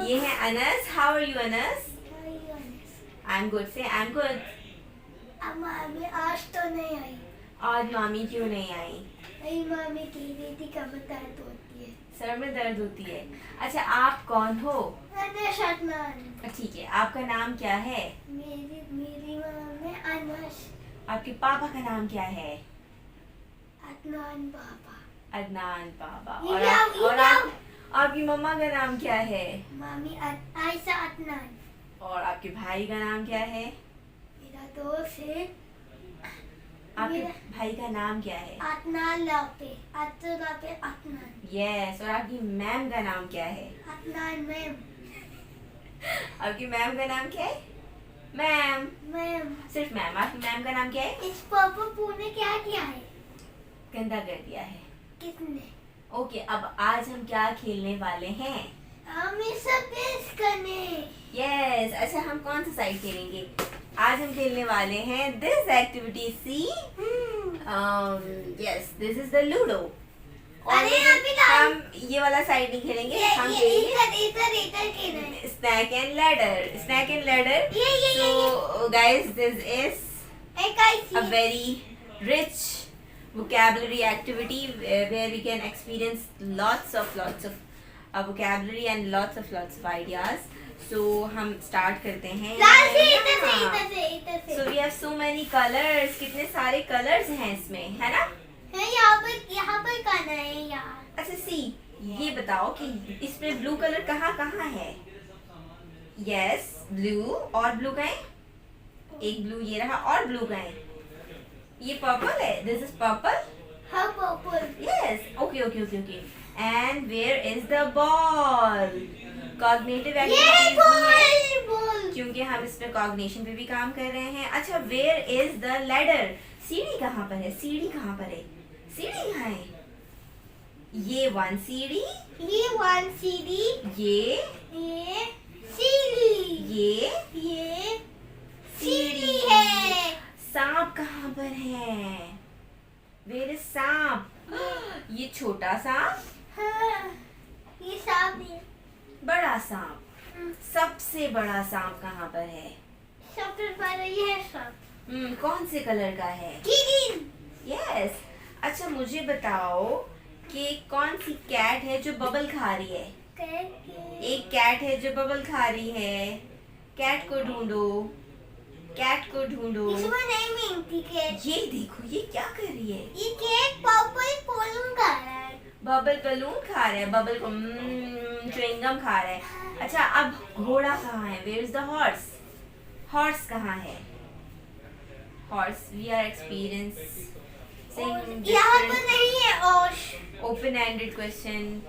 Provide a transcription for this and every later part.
ये है Anas. How are you Anas? I am good. Say I am good. मामी आज तो नहीं आई. आज मामी क्यों नहीं आई? नहीं, मामी कह रही थी कमर दर्द होती है. सर में दर्द होती है. अच्छा, आप कौन हो? अनस अदनान. ठीक है, आपका नाम क्या है? मेरी नाम है अनस. आपके पापा का नाम क्या है? अदनान बाबा. अदनान बाबा. ये और क्या? आपकी मम्मा का नाम क्या है? मामी आयशा अदनान. और आपके भाई का नाम क्या है? मेरा दोस्त है. आपके भाई का नाम क्या है? अदनान लापे. अदनान. यस. और आपकी मैम का नाम क्या है? अदनान मैम. आपकी मैम का नाम क्या है? मैम. मैम. सिर्फ मैम. आपकी मैम का नाम क्या है? इस पापा पू ने क्या किया है? गंदा कर दिया है. किसने? ओके, अब आज हम क्या खेलने वाले हैं? हम सब पेश करने. यस. अच्छा, हम कौन सा साइड खेलेंगे? आज हम खेलने वाले हैं this activity see. Yes, this is the ludo. अरे अभी हम ये वाला साइड नहीं खेलेंगे. हम खेलेंगे इधर खेलना है. Snake and ladder. Snake and ladder. ये. So guys, this is एक ऐसी. a very rich vocabulary activity where we can experience lots of vocabulary and lots of ideas. So हम start करते हैं. इधर से. So we have so many colors. कितने सारे colors हैं इसमें, है ना? है यहाँ पर करना है यार. अच्छा, सी ये बताओ कि इसमें ब्लू कलर कहाँ कहाँ है? Yes, blue. और ब्लू का है? एक ब्लू ये रहा. और ब्लू का है? ये पर्पल है. This is purple. हाँ purple. Yes. Okay. And where is the ball? Cognitive activities भी है क्योंकि हम इसमें कॉग्निशन पे भी काम कर रहे हैं. अच्छा, वेयर इज द लैडर? सीढ़ी कहाँ पर है? सीढ़ी कहाँ पर है? सीढ़ी कहाँ है? ये वन सीढ़ी. ये वन सीढ़ी. ये सीढ़ी. ये सीढ़ी है. सांप कहाँ पर है? वेयर इज सांप? ये छोटा सांप. हाँ, ये सांप है. बड़ा सांप. सबसे बड़ा सांप कहाँ पर है? सबसे बड़ा ये सांप. कौन से कलर का है? ग्रीन. यस. अच्छा, मुझे बताओ कि कौन सी कैट है जो बबल खा रही है? एक कैट है जो बबल खा रही है. कैट को ढूंढो. इसमें नहीं मिलती कैट. ये देखो, ये क्या कर रही है? ये कैट पर्पल पोलून खा रहा है. बबल बलून खा रहा है. बबल को च्युइंगम खा रहा है. अच्छा, अब घोड़ा कहाँ है? Where is the horse? Horse कहाँ है? हॉर्स. वी आर एक्सपीरियंसिंग यहाँ पर नहीं है. और ओपन एंडेड क्वेश्चन.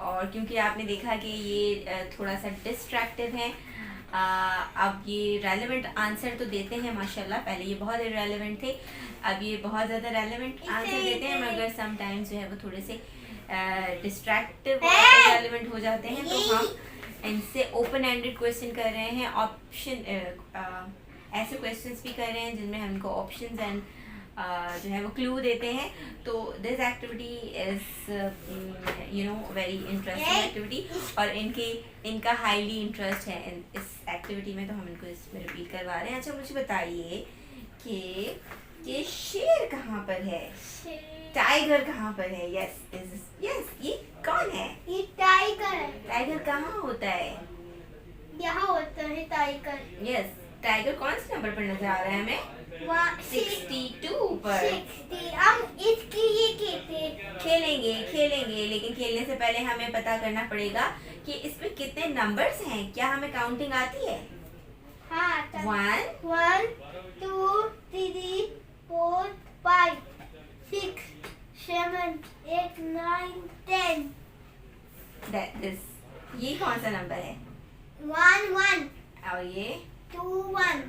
और क्योंकि आपने देखा कि ये थोड़ा सा डिस्ट्रैक्टिव है, अब ये रेलेवेंट आंसर तो देते हैं माशाल्लाह. पहले ये बहुत इररेलेवेंट थे, अब ये बहुत ज़्यादा रेलेवेंट आंसर देते हैं, मगर समटाइम्स जो है वो थोड़े से डिस्ट्रैक्टिव और इररेलेवेंट हो जाते हैं. तो हम इनसे ओपन एंडेड क्वेश्चन कर रहे हैं. ऑप्शन ऐसे क्वेश्चंस भी कर रहे हैं जिनमें हम इनको ऑप्शंस एंड जो है वो क्लू देते हैं. तो this activity is very interesting activity. और इनका हाईली इंटरेस्ट है इस एक्टिविटी में, तो हम इनको इसमें रिपीट करवा रहे हैं. अच्छा, मुझे बताइए कि शेर कहाँ पर है? टाइगर कहाँ पर है? यस. ये कौन है? ये टाइगर है. टाइगर कहाँ होता है? यहाँ होता है टाइगर. यस. टाइगर कौन से नंबर पर नजर आ रहा है हमें? 62 पर. 60. हम इसकी ये कहते खेलेंगे, लेकिन खेलने से पहले हमें पता करना पड़ेगा कि इसमें कितने नंबर्स हैं. क्या हमें काउंटिंग आती है? हाँ. 1 2 3 4 5 6 7 8 9 10. ये कौन सा नंबर है? 1 और ये 2 1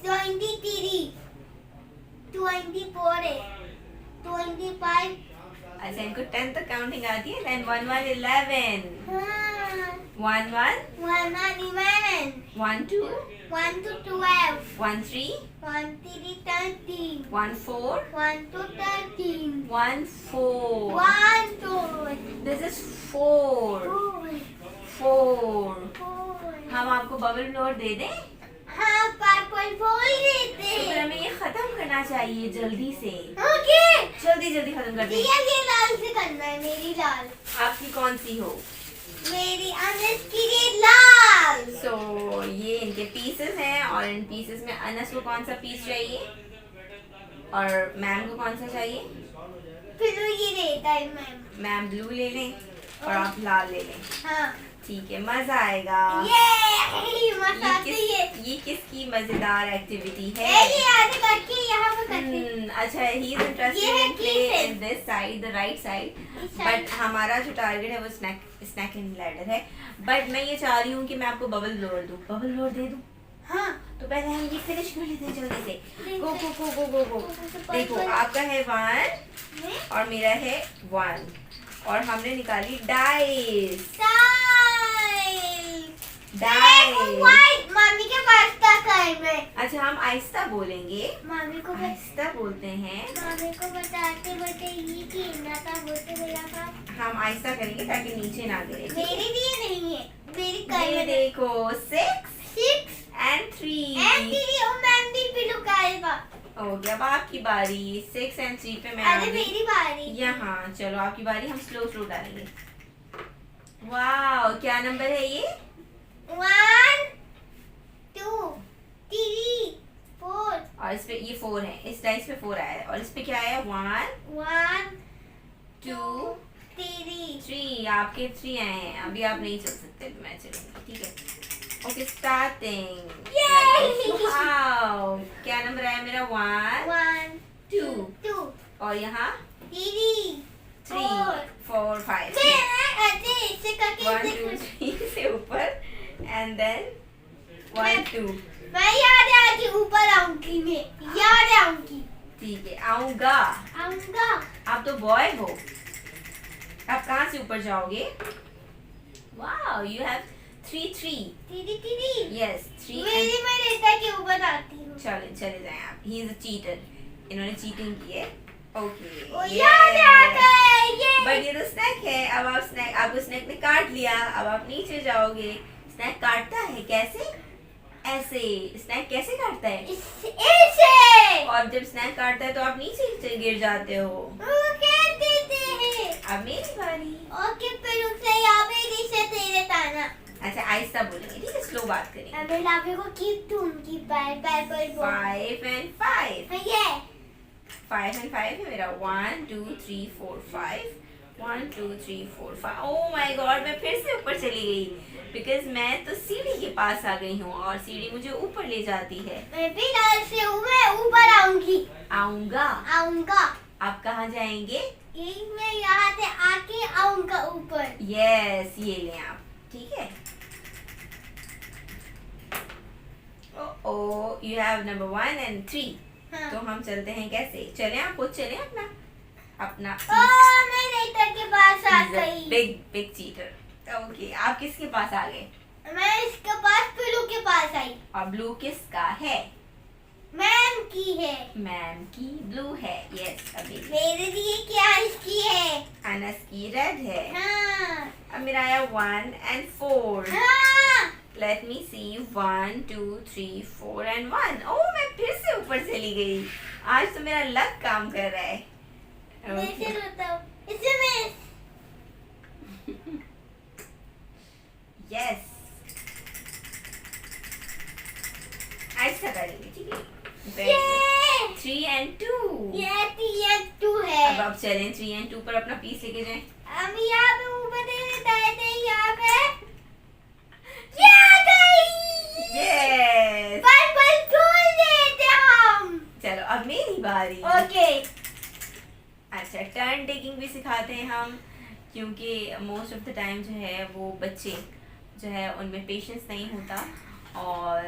23 24 है. 25. अच्छा, इनको 10 तक काउंटिंग आती है. देन 1 1 11. हाँ. 1 1 11. 1 2 1 to 12. 1 3 1 3 13. 1 4 1 to 13. 1 4. 1 2. This is 4. 4. 4. 4। हम आपको बबल ब्लोअर दे दें? हाँ, पर्पल बोल देते तो फिर हमें ये खत्म करना चाहिए जल्दी से। ओके, जल्दी जल्दी खत्म कर दें। ये लाल से करना है, मेरी लाल। आपकी कौन सी हो? मेरी अनस की ये लाल। सो ये इनके पीसेस हैं और इन पीसेस में अनस को कौन सा पीस चाहिए और मैम को कौन सा चाहिए? फिर ये रहता है मैम। मैम ब्लू ले लें और आप लाल ले लें। हाँ, ठीक है, मजा आएगा। ये किसकी मजेदार एक्टिविटी है? ये आगे करके यहाँ पे करते। अच्छा, he is interested in play in this side, the right side, but हमारा जो टारगेट है वो स्नैक एंड लैडर है। बट मैं ये चाह रही हूँ कि मैं आपको बबल ब्लोअर दूँ। बबल ब्लोअर दे दूँ? हाँ, तो पहले हम ये फिनिश कर लेते हैं जल्दी से। गो गो गो गो गो गो। देखो, आपका है 1 और मेरा है 1 और हमने निकाली डाइस। मामी के पास तक है मैं। अच्छा, हम आहिस्ता बोलेंगे। मामी को आहिस्ता बोलते हैं। मामी को बताते ये खेलना था, बोलते बोला था। हम आहिस्ता करेंगे ताकि नीचे ना गिरे। मेरे लिए नहीं है, मेरी ये देखो 6 and 3 और मैम भी पिलो खाएगा। हो गया। अब आपकी बारी। 6 and 3 पे मैं अरे मेरी बारी। यहाँ चलो, आपकी बारी। हम स्लो स्लो डालेंगे। वाह, क्या नंबर है ये? 1 2 3 4 और इस पे ये 4 है। इस डाइस पे 4 आया है और इस पे क्या आया? 1 2 3। आपके 3 आए हैं। अभी आप नहीं चल सकते, तो मैं चलूंगी। ठीक है, ओके, स्टार्टिंग। वाओ, क्या नंबर आया मेरा? 1 2 और यहाँ 3 4 5 ऐसे करके 1 2 3 से ऊपर एंड देन 1 2। मैं याद आऊंगी, ऊपर आऊंगी, मैं याद आऊंगी। ठीक है, आऊंगा। आप तो बॉय हो, आप कहाँ से ऊपर जाओगे? Wow, you have 3 yes 3। मैं रहता के ऊपर आती हूँ। चले जाएं आप। He is a cheater. इन्होंने चीटिंग की है। ओके, याद आ गए। बट ये तो स्नैक है। अब आपको स्नैक ने काट लिया। अब आप नीचे जाओगे। स्नैक काटता है कैसे? ऐसे। स्नैक कैसे काटता है? ऐसे। और जब स्नैक काटता है तो आप नीचे गिर जाते हो। अब मेरी बारी। ओके, फिर उसे यहाँ पे नीचे तेरे ताना। अच्छा, आहिस्ता बोलेंगे, ठीक है? स्लो बात करेंगे। मैं लावे को कीप दूंगी। By 5 and 5। ये 5 and 5 है मेरा। 1 2 3 4 5 1 2 3 4 5। ओह माय गॉड, मैं फिर से ऊपर चली गई बिकॉज मैं तो सीढ़ी के पास आ गई हूँ और सीढ़ी मुझे ऊपर ले जाती है। मैं भी डर से हूँ, मैं ऊपर आऊंगी। आऊंगा। आप कहाँ जाएंगे? मैं यहाँ से आके आऊंगा ऊपर। यस, ये लें आप। ठीक है। ओह, यू हैव नंबर 1 and 3। हाँ। तो हम चलते हैं कैसे? चलें, आप खुद चलें अपना। मैं नेता के पास आ गई। Big cheater. ओके, आप किसके पास आ गए? मैं इसके पास ब्लू के पास आई। और ब्लू किसका है? मैम की है। मैम की ब्लू है। यस, अभी मेरे लिए क्या इसकी है? अनस की रेड है। हाँ। अब मेरा आया 1 and 4। हाँ। Let me C. 1 2 3 4 and 1। ओह, मैं फिर से ऊपर चली गई। आज तो मेरा लक काम कर रहा है। वैसे बताओ, इसमें यस, ऐसा करेंगे। ठीक है, 3 and 2। ये 2 है। अब आप चलें 3 and 2 पर अपना पीस लेके जाएं। अब यहाँ पे ऊपर दे देता है, यहाँ पे ये आ गई। यस, पर्पल फूल देते हम। चलो अब मेरी बारी। ओके। अच्छा, टर्न टेकिंग भी सिखाते हैं हम, क्योंकि मोस्ट ऑफ द टाइम जो है वो बच्चे जो है उनमें पेशेंस नहीं होता और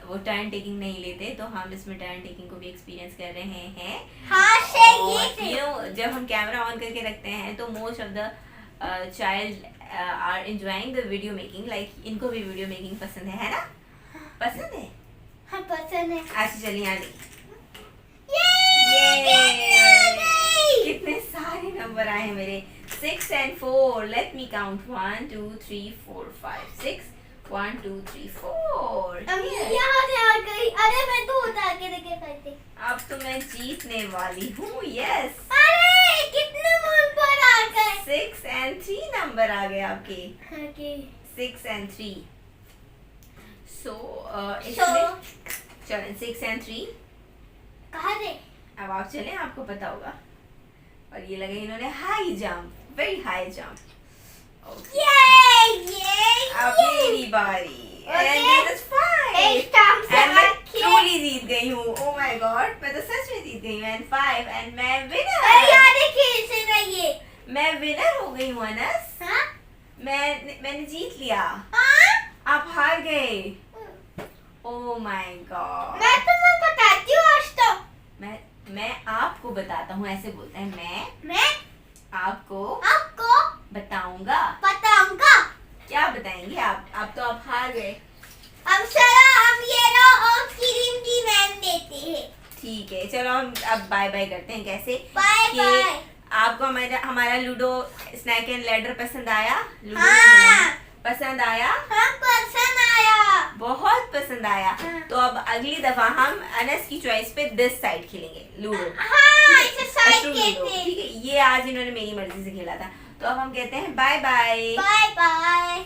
वो टर्न टेकिंग नहीं लेते, तो हम इसमें टर्न टेकिंग को भी एक्सपीरियंस कर रहे हैं। हाँ, और जब हम कैमरा ऑन करके रखते हैं तो most of the child are enjoying the video making. Like इनको भी वीडियो मेकिंग पसंद है ना? पसंद है? हाँ, पसंद है। अच्छा, चलिए यहाँ देखिए। ये कितने सारे नंबर आए हैं मेरे। 6 and 4. Let me count. 1, 2, 3, 4, 5, 6. 1, 2, 3, 4. अभी यहाँ से आ गई। अरे मैं तो उतार के देखे करते। अब तो मैं जीतने वाली हूँ। यस। अरे कितने नंबर आ गए? 6 and 3 नंबर आ गए आपके। Okay. 6 and 3. So इसमें चलें 6 and 3. कहाँ थे? अब आप चलें, आपको पता होगा। और ये लगे इन्होंने high jump, very high jump. अब मेरी बारी। And that is 5. And मैं truly जीत गई हूँ। Oh my God, मैं तो सच में जीत गई हूँ। And 5 and मैं winner। मैं विनर हो गई हूँ अनस। मैंने जीत लिया। आप हार गए। Oh my God। मैं तुम्हें बताती हूँ आज तो। मैं आपको बताता हूँ, ऐसे बोलते हैं। मैं आपको बताऊंगा। क्या बताएंगे आप तो आप हार गए। अब चलो हम ये लो और क्रीम की मैम देते हैं। ठीक है, चलो हम अब बाय बाय करते हैं। कैसे? Bye bye. आपको हमारा लूडो स्नैक एंड लैडर पसंद आया? हाँ। पसंद आया? हाँ पसंद आया। बहुत पसंद आया। हाँ। तो अब अगली दफा हम अनस की चॉइस पे दिस साइड खेलेंगे लूडो। हाँ, इसे साइड लूडो, कहते हैं। ठीक है। ये आज इन्होंने मेरी मर्जी से खेला था। तो अब हम कहते हैं बाय बाय। Bye bye.